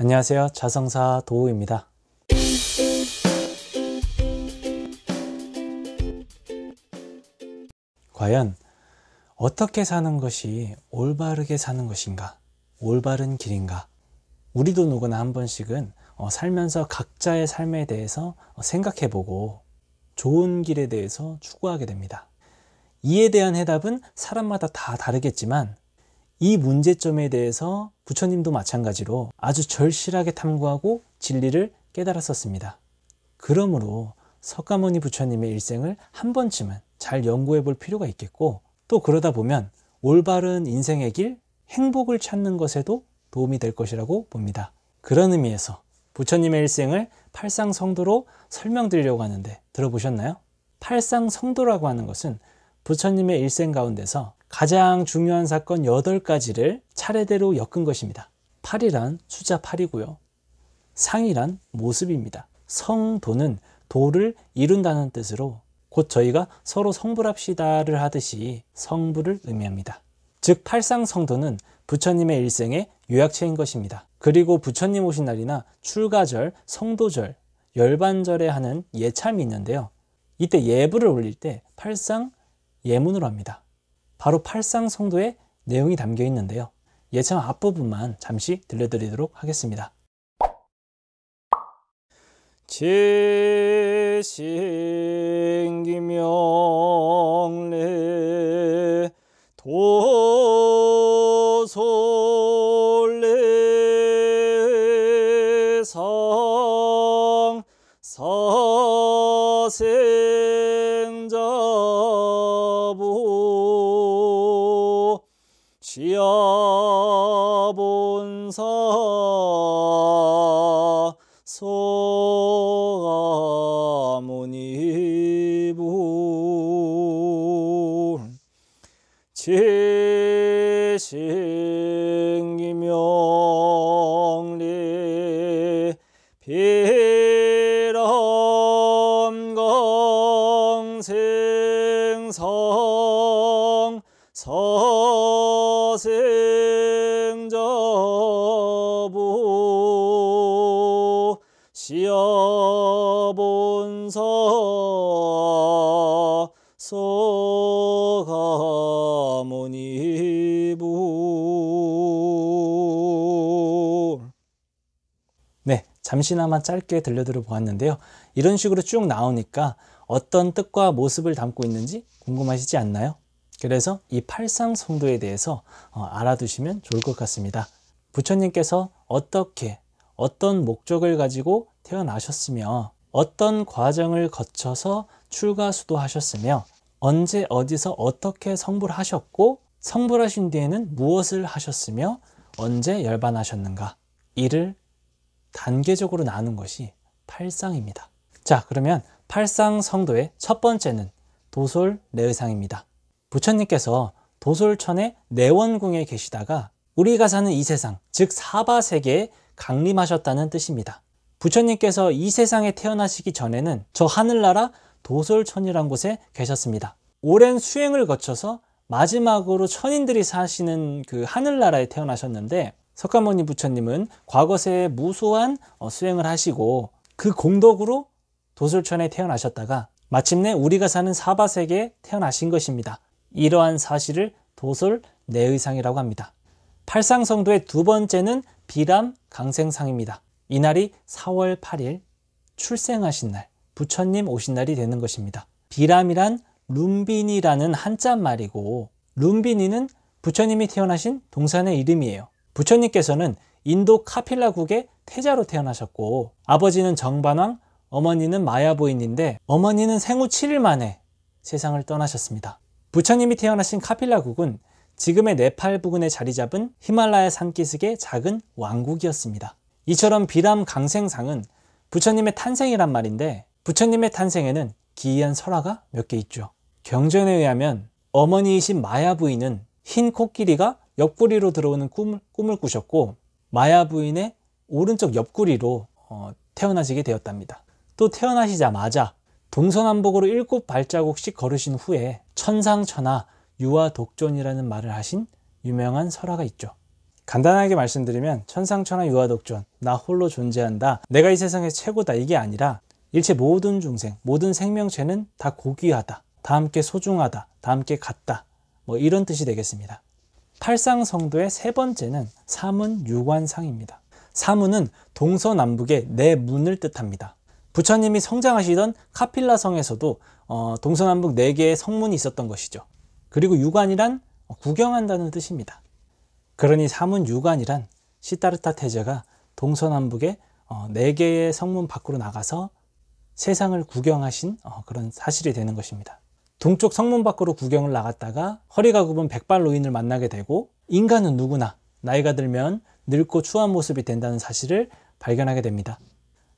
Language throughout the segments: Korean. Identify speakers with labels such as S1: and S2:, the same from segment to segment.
S1: 안녕하세요. 자성사 도우입니다. 과연 어떻게 사는 것이 올바르게 사는 것인가? 올바른 길인가? 우리도 누구나 한 번씩은 살면서 각자의 삶에 대해서 생각해보고 좋은 길에 대해서 추구하게 됩니다. 이에 대한 해답은 사람마다 다 다르겠지만 이 문제점에 대해서 부처님도 마찬가지로 아주 절실하게 탐구하고 진리를 깨달았었습니다. 그러므로 석가모니 부처님의 일생을 한 번쯤은 잘 연구해 볼 필요가 있겠고, 또 그러다 보면 올바른 인생의 길, 행복을 찾는 것에도 도움이 될 것이라고 봅니다. 그런 의미에서 부처님의 일생을 팔상성도로 설명드리려고 하는데 들어보셨나요? 팔상성도라고 하는 것은 부처님의 일생 가운데서 가장 중요한 사건 8가지를 차례대로 엮은 것입니다. 8이란 숫자 8이고요. 상이란 모습입니다. 성도는 도를 이룬다는 뜻으로 곧 저희가 서로 성불합시다를 하듯이 성불을 의미합니다. 즉 팔상성도는 부처님의 일생의 요약체인 것입니다. 그리고 부처님 오신 날이나 출가절, 성도절, 열반절에 하는 예참이 있는데요. 이때 예불을 올릴 때 팔상 예문으로 합니다. 바로 팔상성도의 내용이 담겨 있는데요. 예참 앞부분만 잠시 들려드리도록 하겠습니다. 제신기명래 도솔래성 서생자부 시야본사 소가모니부 제신기명래 비람광생성 서생자부 시야본사 소가모니부. 네, 잠시나마 짧게 들려드려 보았는데요. 이런 식으로 쭉 나오니까 어떤 뜻과 모습을 담고 있는지 궁금하시지 않나요? 그래서 이 팔상성도에 대해서 알아두시면 좋을 것 같습니다. 부처님께서 어떻게 어떤 목적을 가지고 태어나셨으며 어떤 과정을 거쳐서 출가수도하셨으며 언제 어디서 어떻게 성불하셨고 성불하신 뒤에는 무엇을 하셨으며 언제 열반하셨는가, 이를 단계적으로 나눈 것이 팔상입니다. 자, 그러면 팔상성도의 첫 번째는 도솔내의상입니다. 부처님께서 도솔천의 내원궁에 계시다가 우리가 사는 이 세상, 즉 사바세계에 강림하셨다는 뜻입니다. 부처님께서 이 세상에 태어나시기 전에는 저 하늘나라 도솔천이란 곳에 계셨습니다. 오랜 수행을 거쳐서 마지막으로 천인들이 사시는 그 하늘나라에 태어나셨는데, 석가모니 부처님은 과거세에 무수한 수행을 하시고 그 공덕으로 도솔천에 태어나셨다가 마침내 우리가 사는 사바세계에 태어나신 것입니다. 이러한 사실을 도솔내의상이라고 합니다. 팔상성도의 두 번째는 비람강생상입니다. 이날이 4월 8일 출생하신 날, 부처님 오신 날이 되는 것입니다. 비람이란 룸비니라는 한자말이고, 룸비니는 부처님이 태어나신 동산의 이름이에요. 부처님께서는 인도 카필라국의 태자로 태어나셨고, 아버지는 정반왕, 어머니는 마야부인인데 어머니는 생후 7일 만에 세상을 떠나셨습니다. 부처님이 태어나신 카필라국은 지금의 네팔 부근에 자리 잡은 히말라야 산기슭의 작은 왕국이었습니다. 이처럼 비람강생상은 부처님의 탄생이란 말인데, 부처님의 탄생에는 기이한 설화가 몇 개 있죠. 경전에 의하면 어머니이신 마야 부인은 흰 코끼리가 옆구리로 들어오는 꿈을 꾸셨고, 마야 부인의 오른쪽 옆구리로 태어나시게 되었답니다. 또 태어나시자마자 동서남북으로 7발자국씩 걸으신 후에 천상천하 유아독존이라는 말을 하신 유명한 설화가 있죠. 간단하게 말씀드리면 천상천하 유아독존, 나 홀로 존재한다, 내가 이 세상의 최고다, 이게 아니라 일체 모든 중생, 모든 생명체는 다 고귀하다, 다 함께 소중하다, 다 함께 같다, 뭐 이런 뜻이 되겠습니다. 팔상성도의 세 번째는 사문유관상입니다. 사문은 동서남북의 네 문을 뜻합니다. 부처님이 성장하시던 카필라성에서도 동서남북 네 개의 성문이 있었던 것이죠. 그리고 유관이란 구경한다는 뜻입니다. 그러니 사문유관이란 시타르타 태자가 동서남북의 네 개의 성문 밖으로 나가서 세상을 구경하신 그런 사실이 되는 것입니다. 동쪽 성문 밖으로 구경을 나갔다가 허리가 굽은 백발노인을 만나게 되고, 인간은 누구나 나이가 들면 늙고 추한 모습이 된다는 사실을 발견하게 됩니다.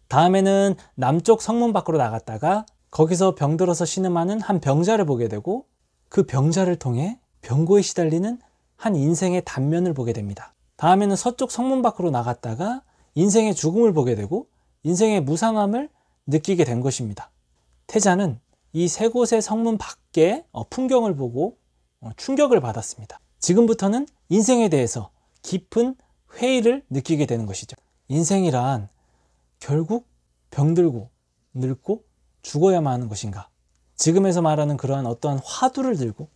S1: 다음에는 남쪽 성문 밖으로 나갔다가 거기서 병들어서 신음하는 한 병자를 보게 되고, 그 병자를 통해 병고에 시달리는 한 인생의 단면을 보게 됩니다. 다음에는 서쪽 성문 밖으로 나갔다가 인생의 죽음을 보게 되고 인생의 무상함을 느끼게 된 것입니다. 태자는 이 세 곳의 성문 밖의 풍경을 보고 충격을 받았습니다. 지금부터는 인생에 대해서 깊은 회의를 느끼게 되는 것이죠. 인생이란 결국 병들고 늙고 죽어야만 하는 것인가? 지금에서 말하는 그러한 어떠한 화두를 들고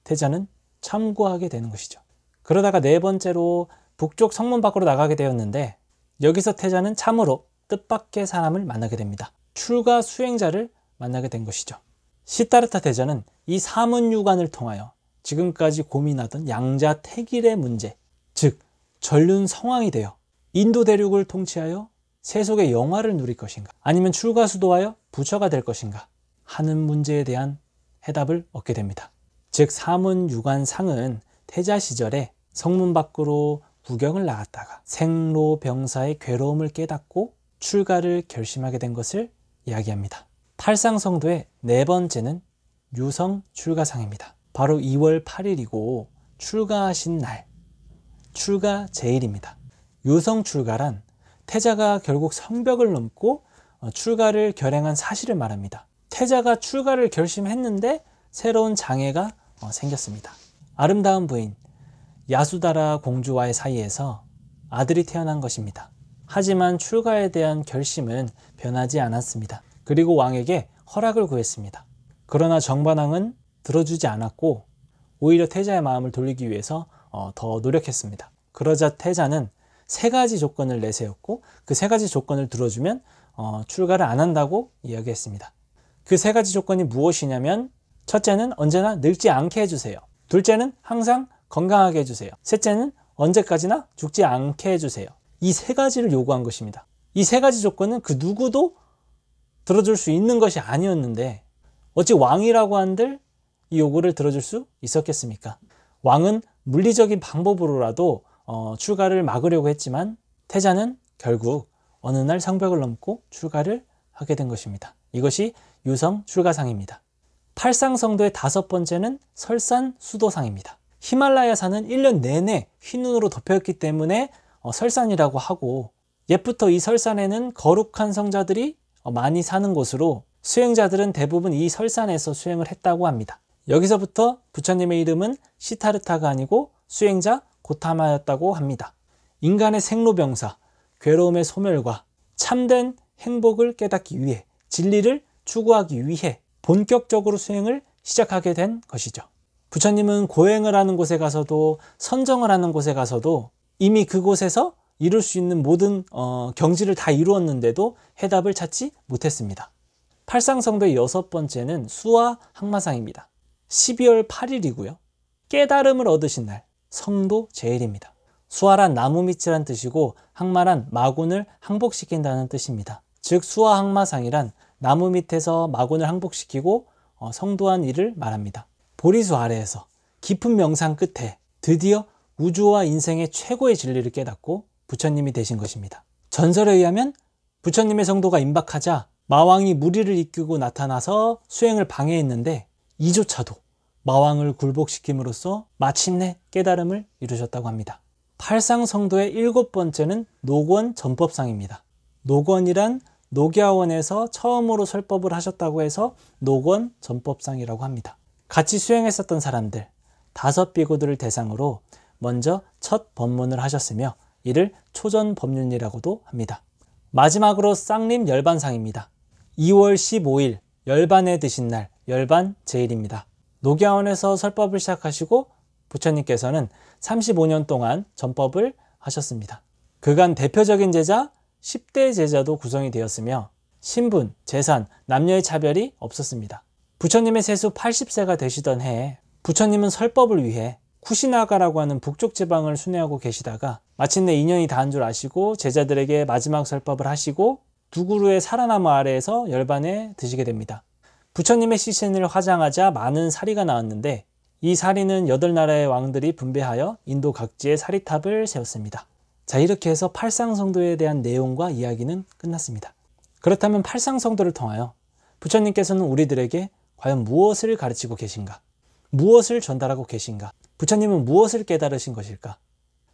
S1: 태자는 참고하게 되는 것이죠. 그러다가 네 번째로 북쪽 성문 밖으로 나가게 되었는데, 여기서 태자는 참으로 뜻밖의 사람을 만나게 됩니다. 출가 수행자를 만나게 된 것이죠. 시타르타 태자는 이 사문유관을 통하여 지금까지 고민하던 양자택일의 문제, 즉 전륜성왕이 되어 인도 대륙을 통치하여 세속의 영화를 누릴 것인가, 아니면 출가수도하여 부처가 될 것인가 하는 문제에 대한 해답을 얻게 됩니다. 즉 사문유관상은 태자 시절에 성문 밖으로 구경을 나갔다가 생로병사의 괴로움을 깨닫고 출가를 결심하게 된 것을 이야기합니다. 팔상성도의 네 번째는 유성출가상입니다. 바로 2월 8일이고 출가하신 날, 출가 제일입니다. 유성출가란 태자가 결국 성벽을 넘고 출가를 결행한 사실을 말합니다. 태자가 출가를 결심했는데 새로운 장애가 생겼습니다. 아름다운 부인 야수다라 공주와의 사이에서 아들이 태어난 것입니다. 하지만 출가에 대한 결심은 변하지 않았습니다. 그리고 왕에게 허락을 구했습니다. 그러나 정반왕은 들어주지 않았고 오히려 태자의 마음을 돌리기 위해서 더 노력했습니다. 그러자 태자는 세 가지 조건을 내세웠고, 그 세 가지 조건을 들어주면 출가를 안 한다고 이야기했습니다. 그 세 가지 조건이 무엇이냐면, 첫째는 언제나 늙지 않게 해주세요. 둘째는 항상 건강하게 해주세요. 셋째는 언제까지나 죽지 않게 해주세요. 이 세 가지를 요구한 것입니다. 이 세 가지 조건은 그 누구도 들어줄 수 있는 것이 아니었는데 어찌 왕이라고 한들 이 요구를 들어줄 수 있었겠습니까? 왕은 물리적인 방법으로라도 출가를 막으려고 했지만 태자는 결국 어느 날 성벽을 넘고 출가를 하게 된 것입니다. 이것이 유성 출가상입니다. 팔상성도의 다섯 번째는 설산수도상입니다. 히말라야산은 1년 내내 흰눈으로 덮여있기 때문에 설산이라고 하고, 옛부터 이 설산에는 거룩한 성자들이 많이 사는 곳으로 수행자들은 대부분 이 설산에서 수행을 했다고 합니다. 여기서부터 부처님의 이름은 시타르타가 아니고 수행자 고타마였다고 합니다. 인간의 생로병사, 괴로움의 소멸과 참된 행복을 깨닫기 위해, 진리를 추구하기 위해 본격적으로 수행을 시작하게 된 것이죠. 부처님은 고행을 하는 곳에 가서도 선정을 하는 곳에 가서도 이미 그곳에서 이룰 수 있는 모든 경지를 다 이루었는데도 해답을 찾지 못했습니다. 팔상성도의 여섯 번째는 수화 항마상입니다. 12월 8일이고요. 깨달음을 얻으신 날, 성도 제일입니다. 수화란 나무밑이란 뜻이고 항마란 마군을 항복시킨다는 뜻입니다. 즉 수화 항마상이란 나무 밑에서 마군을 항복시키고 성도한 일을 말합니다. 보리수 아래에서 깊은 명상 끝에 드디어 우주와 인생의 최고의 진리를 깨닫고 부처님이 되신 것입니다. 전설에 의하면 부처님의 성도가 임박하자 마왕이 무리를 이끌고 나타나서 수행을 방해했는데 이조차도 마왕을 굴복시킴으로써 마침내 깨달음을 이루셨다고 합니다. 팔상성도의 일곱 번째는 노권 전법상입니다. 노권이란 녹야원에서 처음으로 설법을 하셨다고 해서 노권 전법상이라고 합니다. 같이 수행했었던 사람들, 5 비구들을 대상으로 먼저 첫 법문을 하셨으며 이를 초전법륜이라고도 합니다. 마지막으로 쌍림 열반상입니다. 2월 15일 열반에 드신 날 열반 제일입니다. 녹야원에서 설법을 시작하시고 부처님께서는 35년 동안 전법을 하셨습니다. 그간 대표적인 제자 10대 제자도 구성이 되었으며 신분, 재산, 남녀의 차별이 없었습니다. 부처님의 세수 80세가 되시던 해에 부처님은 설법을 위해 쿠시나가라고 하는 북쪽 지방을 순회하고 계시다가 마침내 인연이 닿은 줄 아시고 제자들에게 마지막 설법을 하시고 두 그루의 사라나무 아래에서 열반에 드시게 됩니다. 부처님의 시신을 화장하자 많은 사리가 나왔는데 이 사리는 8나라의 왕들이 분배하여 인도 각지에 사리탑을 세웠습니다. 자, 이렇게 해서 팔상성도에 대한 내용과 이야기는 끝났습니다. 그렇다면 팔상성도를 통하여 부처님께서는 우리들에게 과연 무엇을 가르치고 계신가? 무엇을 전달하고 계신가? 부처님은 무엇을 깨달으신 것일까?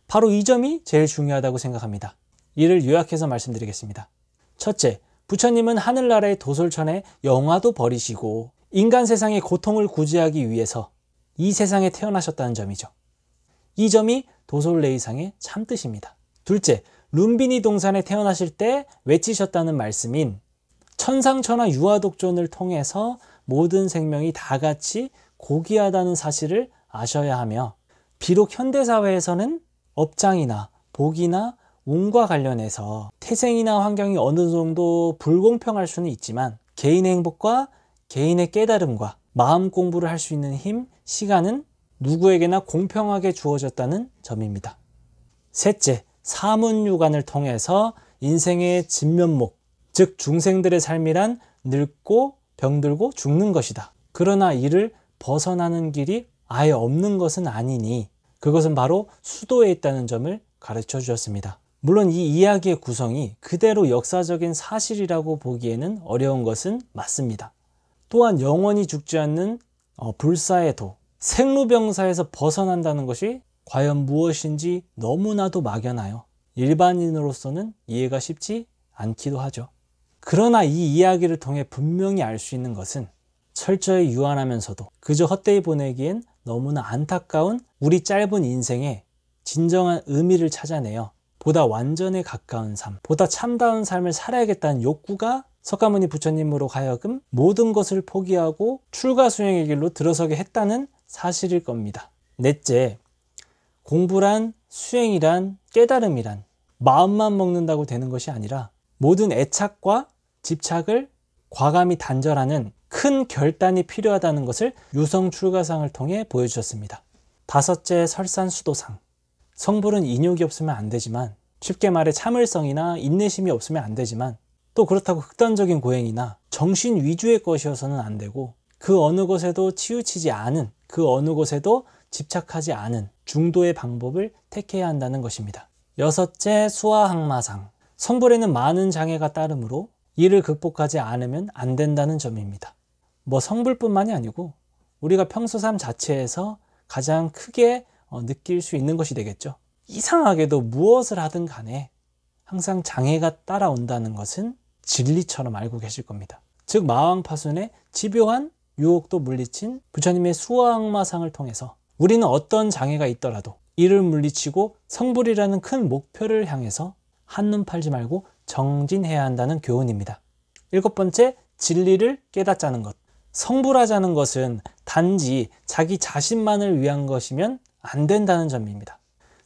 S1: 바로 이 점이 제일 중요하다고 생각합니다. 이를 요약해서 말씀드리겠습니다. 첫째, 부처님은 하늘나라의 도솔천에 영화도 버리시고 인간 세상의 고통을 구제하기 위해서 이 세상에 태어나셨다는 점이죠. 이 점이 도솔레이상의 참뜻입니다. 둘째, 룸비니 동산에 태어나실 때 외치셨다는 말씀인 천상천하 유아독존을 통해서 모든 생명이 다 같이 고귀하다는 사실을 아셔야 하며 비록 현대사회에서는 업장이나 복이나 운과 관련해서 태생이나 환경이 어느 정도 불공평할 수는 있지만 개인의 행복과 개인의 깨달음과 마음 공부를 할 수 있는 힘, 시간은 누구에게나 공평하게 주어졌다는 점입니다. 셋째, 사문유관을 통해서 인생의 진면목, 즉 중생들의 삶이란 늙고 병들고 죽는 것이다. 그러나 이를 벗어나는 길이 아예 없는 것은 아니니 그것은 바로 수도에 있다는 점을 가르쳐 주셨습니다. 물론 이 이야기의 구성이 그대로 역사적인 사실이라고 보기에는 어려운 것은 맞습니다. 또한 영원히 죽지 않는 불사의 도, 생로병사에서 벗어난다는 것이 과연 무엇인지 너무나도 막연하여 일반인으로서는 이해가 쉽지 않기도 하죠. 그러나 이 이야기를 통해 분명히 알 수 있는 것은 철저히 유한하면서도 그저 헛되이 보내기엔 너무나 안타까운 우리 짧은 인생에 진정한 의미를 찾아내어 보다 완전에 가까운 삶, 보다 참다운 삶을 살아야겠다는 욕구가 석가모니 부처님으로 하여금 모든 것을 포기하고 출가수행의 길로 들어서게 했다는 사실일 겁니다. 넷째, 공부란, 수행이란, 깨달음이란 마음만 먹는다고 되는 것이 아니라 모든 애착과 집착을 과감히 단절하는 큰 결단이 필요하다는 것을 유성출가상을 통해 보여주셨습니다. 다섯째, 설산수도상. 성불은 인욕이 없으면 안 되지만, 쉽게 말해 참을성이나 인내심이 없으면 안 되지만, 또 그렇다고 극단적인 고행이나 정신 위주의 것이어서는 안 되고, 그 어느 것에도 치우치지 않은, 그 어느 것에도 집착하지 않은 중도의 방법을 택해야 한다는 것입니다. 여섯째, 수화항마상. 성불에는 많은 장애가 따르므로 이를 극복하지 않으면 안 된다는 점입니다. 성불뿐만이 아니고 우리가 평소 삶 자체에서 가장 크게 느낄 수 있는 것이 되겠죠. 이상하게도 무엇을 하든 간에 항상 장애가 따라온다는 것은 진리처럼 알고 계실 겁니다. 즉 마왕파순의 집요한 유혹도 물리친 부처님의 수화항마상을 통해서 우리는 어떤 장애가 있더라도 이를 물리치고 성불이라는 큰 목표를 향해서 한눈 팔지 말고 정진해야 한다는 교훈입니다. 일곱 번째, 진리를 깨닫자는 것. 성불하자는 것은 단지 자기 자신만을 위한 것이면 안 된다는 점입니다.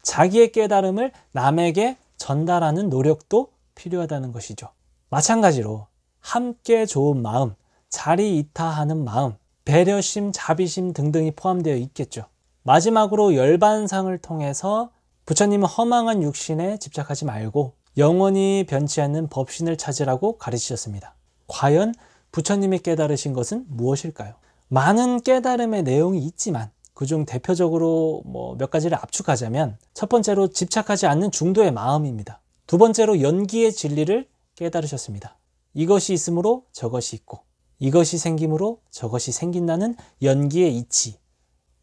S1: 자기의 깨달음을 남에게 전달하는 노력도 필요하다는 것이죠. 마찬가지로 함께 좋은 마음, 자리이타하는 마음, 배려심, 자비심 등등이 포함되어 있겠죠. 마지막으로 열반상을 통해서 부처님은 허망한 육신에 집착하지 말고 영원히 변치 않는 법신을 찾으라고 가르치셨습니다. 과연 부처님이 깨달으신 것은 무엇일까요? 많은 깨달음의 내용이 있지만 그중 대표적으로 몇 가지를 압축하자면 첫 번째로 집착하지 않는 중도의 마음입니다. 두 번째로 연기의 진리를 깨달으셨습니다. 이것이 있으므로 저것이 있고 이것이 생김으로 저것이 생긴다는 연기의 이치.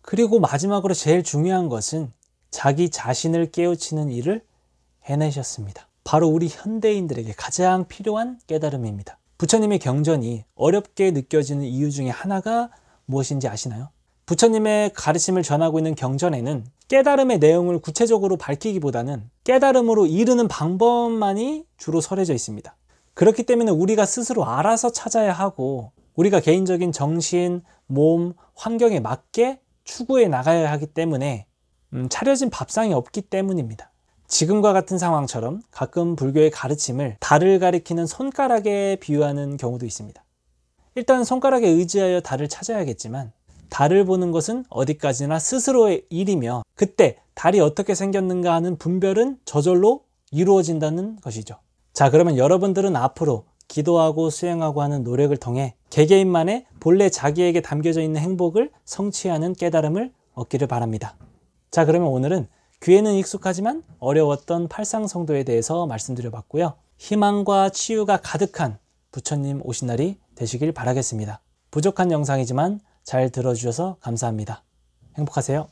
S1: 그리고 마지막으로 제일 중요한 것은 자기 자신을 깨우치는 일을 해내셨습니다. 바로 우리 현대인들에게 가장 필요한 깨달음입니다. 부처님의 경전이 어렵게 느껴지는 이유 중에 하나가 무엇인지 아시나요? 부처님의 가르침을 전하고 있는 경전에는 깨달음의 내용을 구체적으로 밝히기보다는 깨달음으로 이르는 방법만이 주로 설해져 있습니다. 그렇기 때문에 우리가 스스로 알아서 찾아야 하고 우리가 개인적인 정신, 몸, 환경에 맞게 추구해 나가야 하기 때문에 차려진 밥상이 없기 때문입니다. 지금과 같은 상황처럼 가끔 불교의 가르침을 달을 가리키는 손가락에 비유하는 경우도 있습니다. 일단 손가락에 의지하여 달을 찾아야겠지만 달을 보는 것은 어디까지나 스스로의 일이며 그때 달이 어떻게 생겼는가 하는 분별은 저절로 이루어진다는 것이죠. 자, 그러면 여러분들은 앞으로 기도하고 수행하고 하는 노력을 통해 개개인만의 본래 자기에게 담겨져 있는 행복을 성취하는 깨달음을 얻기를 바랍니다. 자, 그러면 오늘은 귀에는 익숙하지만 어려웠던 팔상성도에 대해서 말씀드려봤고요. 희망과 치유가 가득한 부처님 오신 날이 되시길 바라겠습니다. 부족한 영상이지만 잘 들어주셔서 감사합니다. 행복하세요.